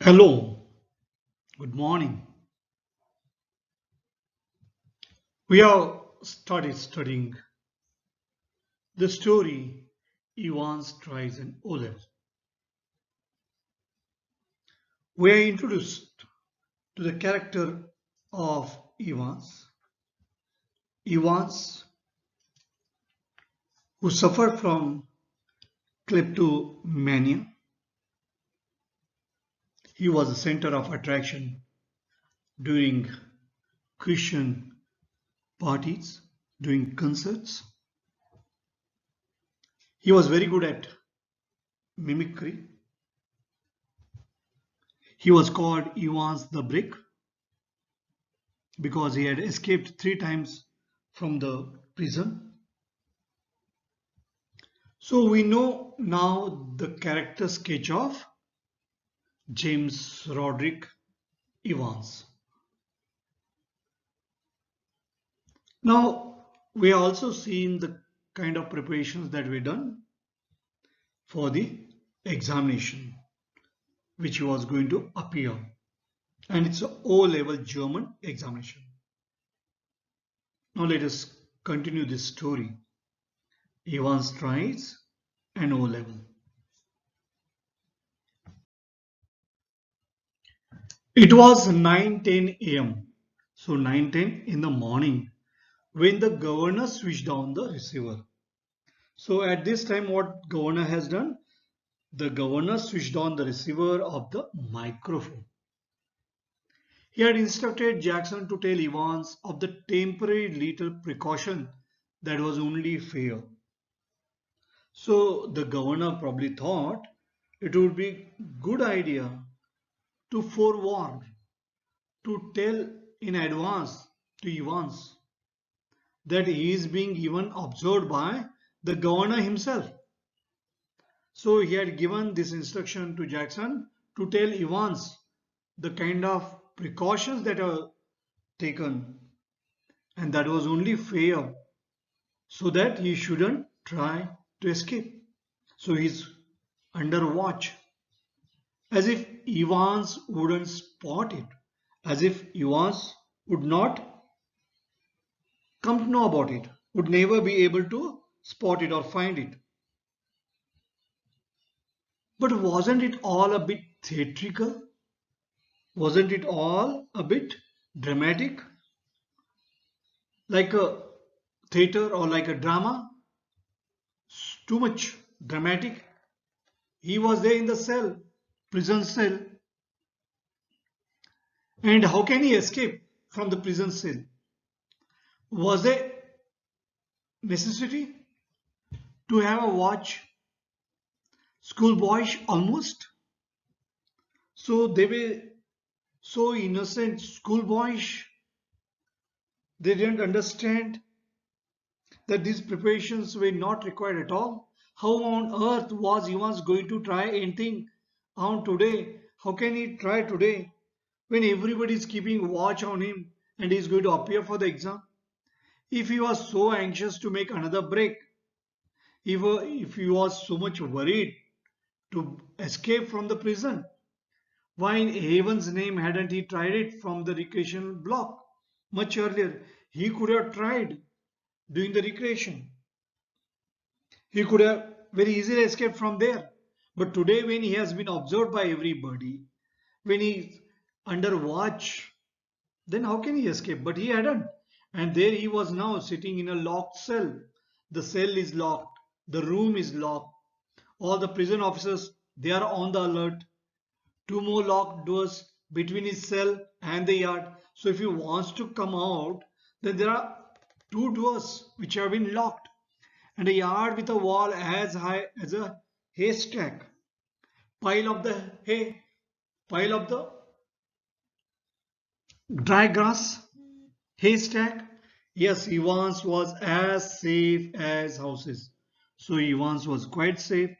Hello, good morning. We have started studying the story Evans tries an O-level. We are introduced to the character of Evans. Evans, who suffered from kleptomania. He was the center of attraction during Christian parties, during concerts. He was very good at mimicry. He was called Evans the Brick because he had escaped 3 times from the prison. So we know now the character sketch of James Roderick Evans. Now we have also seen the kind of preparations that were done for the examination which was going to appear, and it's a O-level German examination. Now let us continue this story. Evans tries an O-level. It was 9:10 a.m. So 9:10 in the morning when the governor switched on the receiver. So at this time what governor has done? The governor switched on the receiver of the microphone. He had instructed Jackson to tell Evans of the temporary little precaution that was only fair. So the governor probably thought it would be good idea to forewarn, to tell in advance to Evans that he is being even observed by the governor himself. So he had given this instruction to Jackson to tell Evans the kind of precautions that are taken, and that was only fair so that he shouldn't try to escape. So he's under watch, as if Evans wouldn't spot it, as if Evans would not come to know about it, would never be able to spot it or find it. But wasn't it all a bit theatrical? Wasn't it all a bit dramatic? Like a theater or like a drama? Too much dramatic. He was there in the cell, prison cell. And how can he escape from the prison cell? Was there necessity to have a watch? Schoolboyish almost. So they were so innocent, schoolboyish. They didn't understand that these preparations were not required at all. How on earth was Evans going to try anything on today? How can he try today when everybody is keeping watch on him and he is going to appear for the exam? If he was so anxious to make another break, if he was so much worried to escape from the prison, why in heaven's name hadn't he tried it from the recreation block much earlier? He could have tried doing the recreation. He could have very easily escaped from there. But today, when he has been observed by everybody, when he's under watch, then how can he escape? But he hadn't. And there he was now sitting in a locked cell. The cell is locked. The room is locked. All the prison officers, they are on the alert. Two more locked doors between his cell and the yard. So if he wants to come out, then there are two doors which have been locked, and a yard with a wall as high as a haystack. Pile of the hay, pile of the dry grass, haystack. Yes, Evans was as safe as houses. So Evans was quite safe,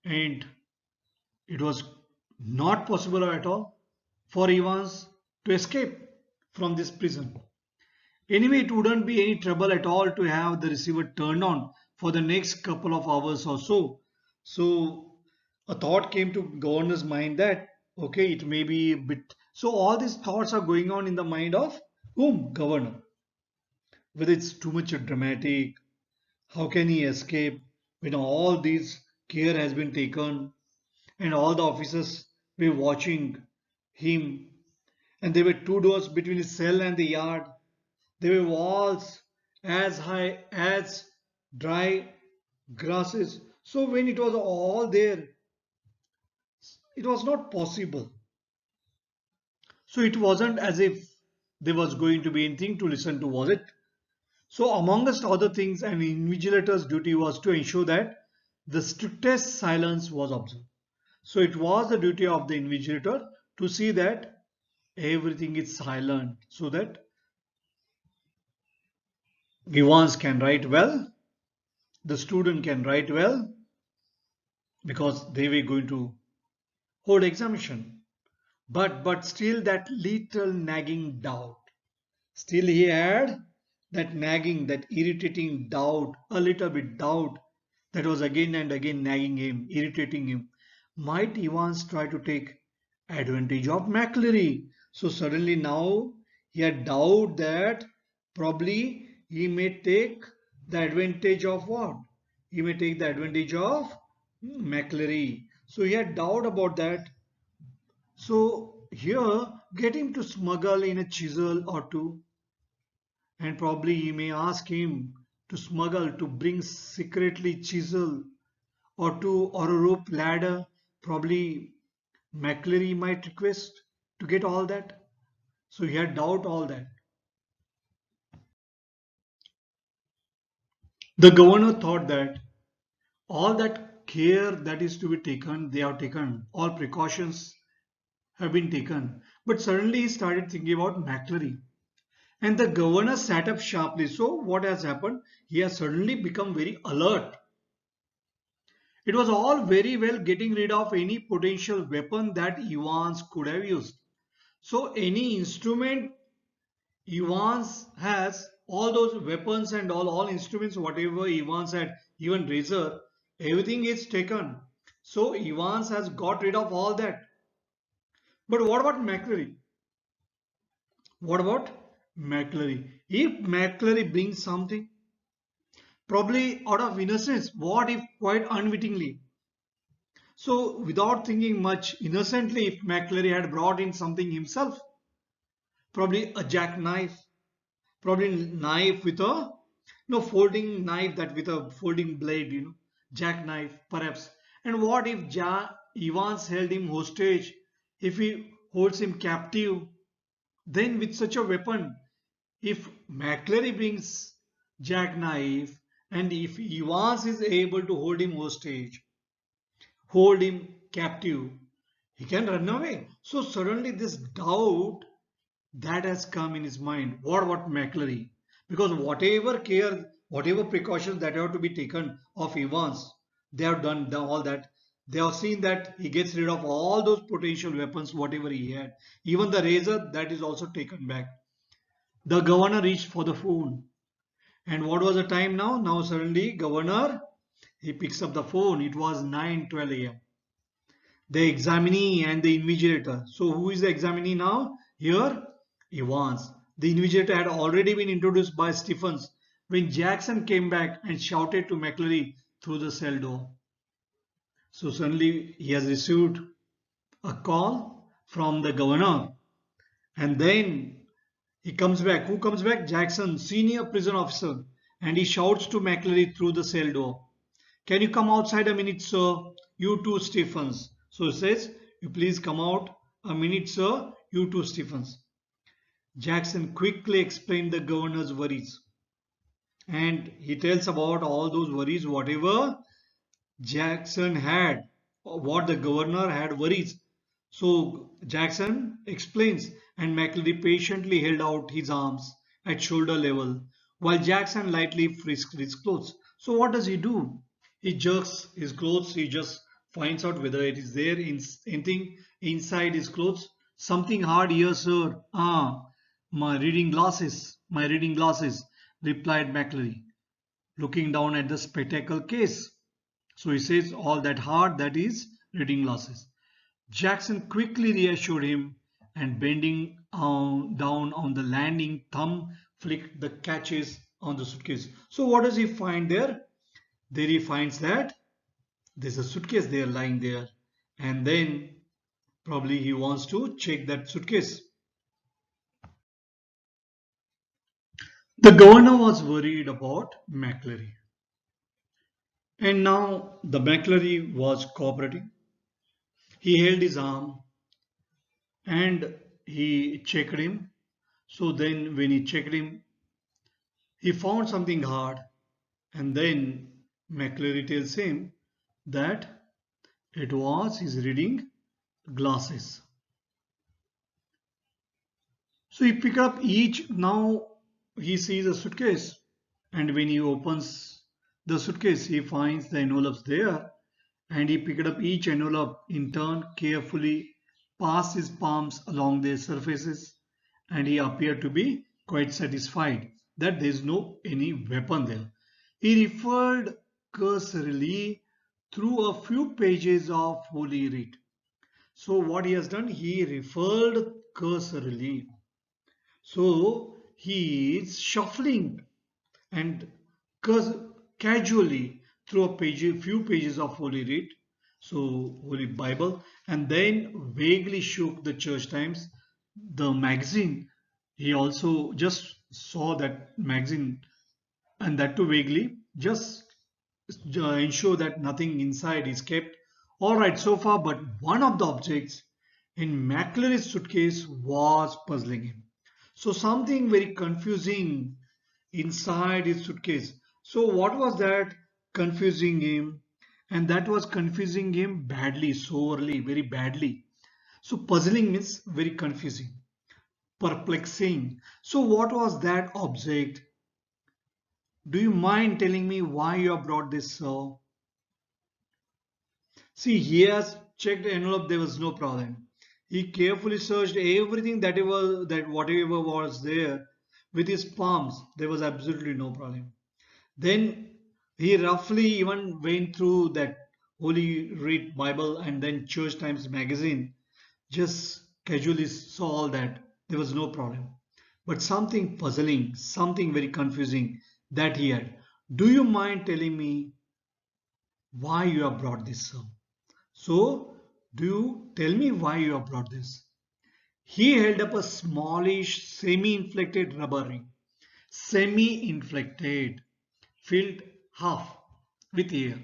and it was not possible at all for Evans to escape from this prison. Anyway, it wouldn't be any trouble at all to have the receiver turned on for the next couple of hours or so. So a thought came to governor's mind that Okay, it may be a bit. So all these thoughts are going on in the mind of whom? Governor. Whether it's too much dramatic, how can he escape when all this care has been taken and all the officers were watching him, and there were two doors between his cell and the yard. There were walls as high as dry grasses. So when it was all there, it was not possible. So it wasn't as if there was going to be anything to listen to, was it? So amongst other things, an invigilator's duty was to ensure that the strictest silence was observed. So it was the duty of the invigilator to see that everything is silent so that Evans can write well, the student can write well because they were going to hold examination. But still that little nagging doubt. Still he had that nagging, that irritating doubt, a little bit doubt that was again and again nagging him, irritating him. Might Evans try to take advantage of McCleary? So suddenly now he had doubt that probably he may take the advantage of what? He may take the advantage of McCleary. So he had doubt about that. So here get him to smuggle in a chisel or two, and probably he may ask him to smuggle, to bring secretly chisel or two or a rope ladder. Probably McCleary might request to get all that. So he had doubt all that. The governor thought that all that care that is to be taken, they have taken, all precautions have been taken. But suddenly he started thinking about McCleary. And the governor sat up sharply. So what has happened? He has suddenly become very alert. It was all very well getting rid of any potential weapon that Evans could have used. So any instrument Evans has, all those weapons and all instruments, whatever Evans had, even razor, everything is taken. So Evans has got rid of all that. But what about McCleary? What about McCleary? If McCleary brings something, probably out of innocence, what if quite unwittingly? So without thinking much, innocently, if McCleary had brought in something himself, probably a jackknife, probably knife with a no folding knife, that with a folding blade, jackknife perhaps. And what if Evans held him hostage? If he holds him captive, then with such a weapon, if McCleary brings jackknife and if Evans is able to hold him hostage, hold him captive, he can run away. So suddenly this doubt that has come in his mind. What about McCleary? Because whatever care, whatever precautions that have to be taken of Evans, they have done all that. They have seen that he gets rid of all those potential weapons, whatever he had. Even the razor, that is also taken back. The governor reached for the phone. And what was the time now? Now suddenly governor, he picks up the phone. It was 9:12 a.m. The examinee and the invigilator. So who is the examinee now? Here, Evans. The invigilator had already been introduced by Stephens when Jackson came back and shouted to McCleary through the cell door. So suddenly he has received a call from the governor, and then he comes back. Who comes back? Jackson, senior prison officer, and he shouts to McCleary through the cell door. Can you come outside a minute, sir? You too, Stephens. So he says, you please come out a minute, sir. You too, Stephens. Jackson quickly explained the governor's worries. And he tells about all those worries, whatever Jackson had, what the governor had worries. So Jackson explains, and McCleary patiently held out his arms at shoulder level while Jackson lightly frisked his clothes. So what does he do? He jerks his clothes, he just finds out whether it is there in anything inside his clothes. Something hard here, sir. Ah, my reading glasses, replied McCleary, looking down at the spectacle case. So he says all that hard, that is reading glasses. Jackson quickly reassured him and bending down on the landing, thumb flicked the catches on the suitcase. So what does he find there? There he finds that there's a suitcase there lying there, and then probably he wants to check that suitcase. The governor was worried about McClary, and now the McClary was cooperating. He held his arm and he checked him. So then, when he checked him, he found something hard, and then McClary tells him that it was his reading glasses. So he picked up each. Now he sees a suitcase, and when he opens the suitcase, he finds the envelopes there, and he picked up each envelope in turn, carefully passed his palms along their surfaces, and he appeared to be quite satisfied that there is no any weapon there. He referred cursorily through a few pages of Holy Writ. So what he has done, he referred cursorily. So he is shuffling and casually through few pages of Holy Writ, so Holy Bible, and then vaguely shook the Church Times, the magazine. He also just saw that magazine, and that too vaguely, just ensure that nothing inside is kept. All right, so far, but one of the objects in McClary's suitcase was puzzling him. So something very confusing inside his suitcase. So what was that confusing him? And that was confusing him badly, sorely, very badly. So puzzling means very confusing, perplexing. So what was that object? Do you mind telling me why you have brought this, sir? See, he has checked the envelope, there was no problem. He carefully searched everything that whatever was there with his palms. There was absolutely no problem. Then he roughly even went through that Holy Writ Bible and then Church Times magazine. Just casually saw all that. There was no problem. But something puzzling, something very confusing that he had. Do you mind telling me why you have brought this, sir? So, do you tell me why you have brought this? He held up a smallish, semi-inflected rubber ring. Semi-inflected, filled half with air.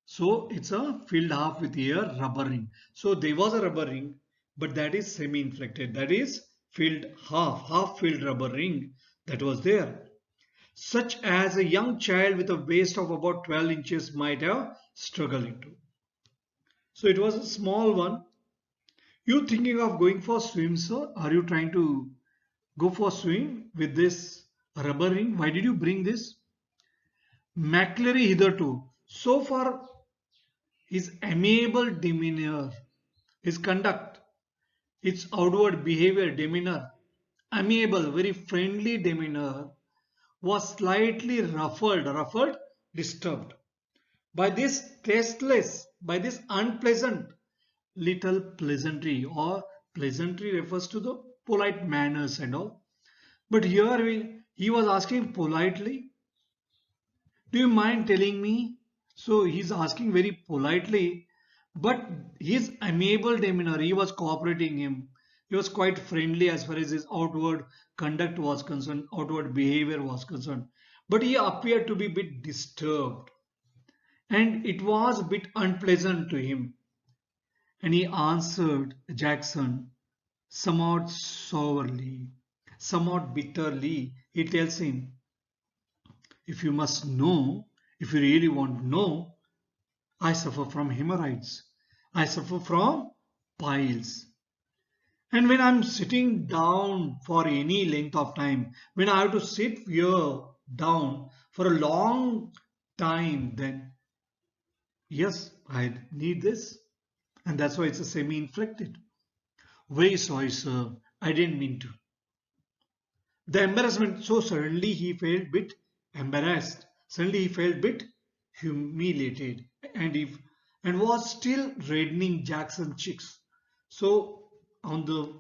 So, it's a filled half with air rubber ring. So, there was a rubber ring, but that is semi-inflected. That is filled half filled rubber ring that was there. Such as a young child with a waist of about 12 inches might have struggled into. So, it was a small one. You thinking of going for swim, sir? Are you trying to go for swim with this rubber ring? Why did you bring this? McClary hitherto, so far his amiable demeanor, his conduct, its outward behavior, demeanor, amiable, very friendly demeanor was slightly ruffled, disturbed by this tasteless, by this unpleasant little pleasantry, or pleasantry refers to the polite manners and all. But here he was asking politely, do you mind telling me? So he's asking very politely, but his amiable demeanor, he was cooperating him. He was quite friendly as far as his outward conduct was concerned, outward behavior was concerned. But he appeared to be a bit disturbed, and it was a bit unpleasant to him. And he answered Jackson somewhat sourly, somewhat bitterly. He tells him, if you must know, if you really want to know, I suffer from hemorrhoids. I suffer from piles. And when I'm sitting down for any length of time, when I have to sit here down for a long time, then yes, I need this. And that's why it's a semi-inflected. Very sorry, sir. I didn't mean to. The embarrassment, so suddenly he felt bit embarrassed. Suddenly he felt bit humiliated. And if and was still reddening Jackson's cheeks. So on the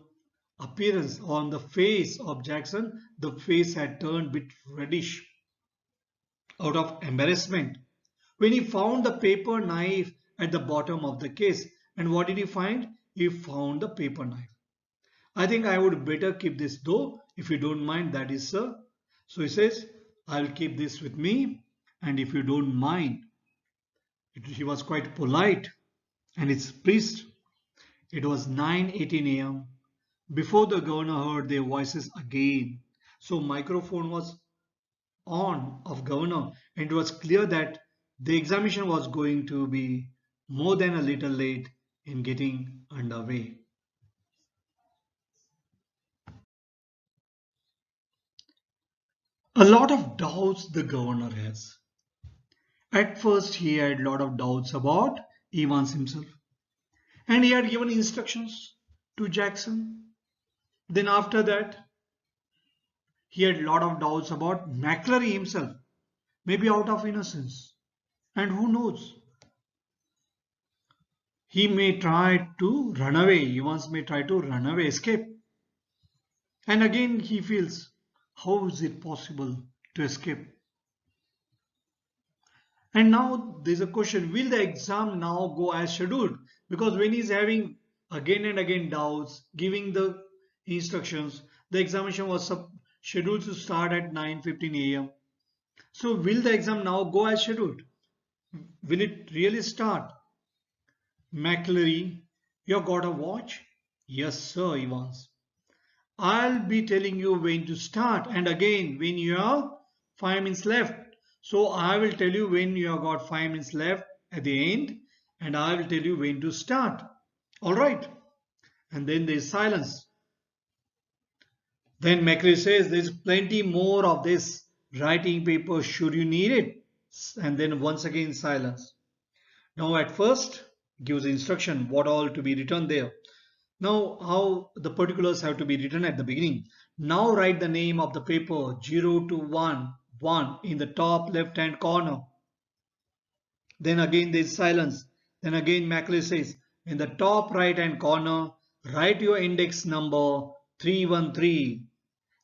appearance, on the face of Jackson, the face had turned a bit reddish out of embarrassment when he found the paper knife at the bottom of the case. And what did he find? He found the paper knife. I think I would better keep this though, if you don't mind, that is, sir. So he says, I'll keep this with me, and if you don't mind. He was quite polite, and it's priest. It was 9:18 a.m. before the governor heard their voices again. So microphone was on of governor, and it was clear that the examination was going to be more than a little late in getting underway. A lot of doubts the governor has. At first, he had a lot of doubts about Evans himself, and he had given instructions to Jackson. Then after that, he had a lot of doubts about McClary himself, maybe out of innocence. And who knows? He may try to run away. Evans may try to run away, escape. And again, he feels, how is it possible to escape? And now there's a question, will the exam now go as scheduled? Because when he's having again and again doubts, giving the instructions, the examination was scheduled to start at 9:15 a.m. So will the exam now go as scheduled? Will it really start? McClary, you got a watch? Yes, sir, Evans. I'll be telling you when to start, and again when you have 5 minutes left. So I will tell you when you have got 5 minutes left at the end, and I will tell you when to start. Alright. And then there is silence. Then McClary says, there's plenty more of this writing paper should you need it. And then once again silence. Now at first gives instruction what all to be written there. Now how the particulars have to be written at the beginning. Now write the name of the paper 0 to 1 in the top left hand corner. Then again there is silence. Then again McClary says, in the top right hand corner write your index number 313,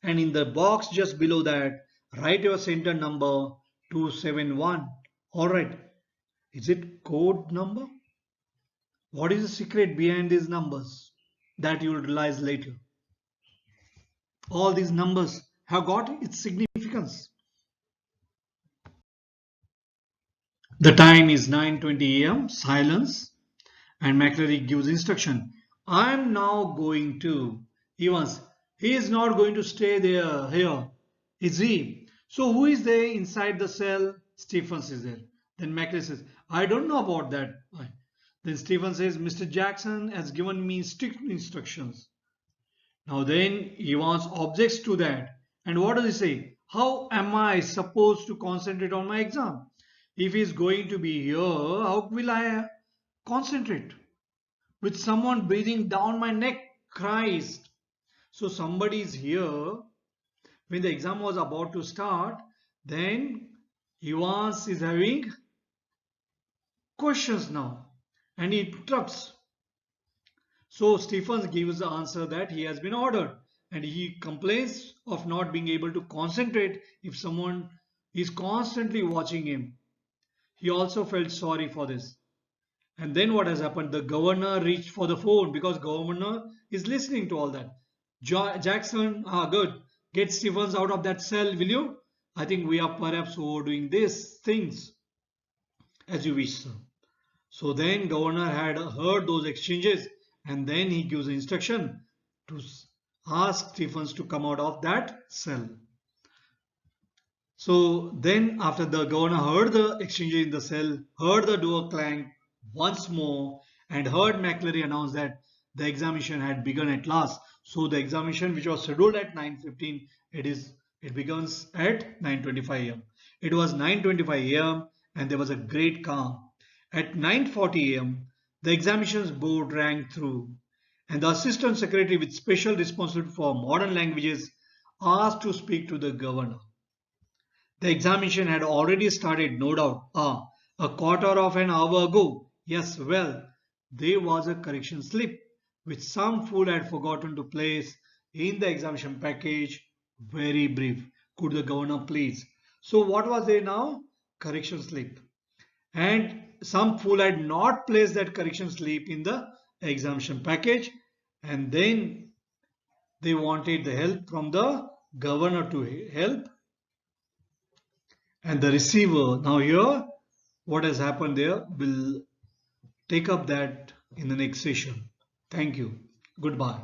and in the box just below that write your center number 271. Alright, is it code number? What is the secret behind these numbers? That you will realize later. All these numbers have got its significance. The time is 9:20 a.m. Silence, and McClary gives instruction. I am now going to Evans. He is not going to stay there here, is he? So who is there inside the cell? Stephens is there. Then McClary says, I don't know about that. Then Stephens says, Mr. Jackson has given me strict instructions. Now then Evans objects to that. And what does he say? How am I supposed to concentrate on my exam? If he is going to be here, how will I concentrate? With someone breathing down my neck, Christ. So somebody is here. When the exam was about to start, then Evans is having questions now, and he interrupts. So Stephens gives the answer that he has been ordered, and he complains of not being able to concentrate if someone is constantly watching him. He also felt sorry for this. And then what has happened? The governor reached for the phone because governor is listening to all that. Jackson, good. Get Stephens out of that cell, will you? I think we are perhaps overdoing these things. As you wish, sir. So then governor had heard those exchanges, and then he gives instruction to ask Stephens to come out of that cell. So then after the governor heard the exchange in the cell, heard the door clang once more, and heard McClary announce that the examination had begun at last. So the examination, which was scheduled at 9:15, it begins at 9:25 a.m. It was 9:25 a.m. and there was a great calm. At 9:40 a.m., the examinations board rang through, and the assistant secretary with special responsibility for modern languages asked to speak to the governor. The examination had already started, no doubt, a quarter of an hour ago. Yes, well, there was a correction slip which some fool had forgotten to place in the examination package. Very brief. Could the governor please? So what was there now? Correction slip. And some fool had not placed that correction slip in the examination package, and then they wanted the help from the governor to help, and the receiver. Now here what has happened there, will take up that in the next session. Thank you. Goodbye.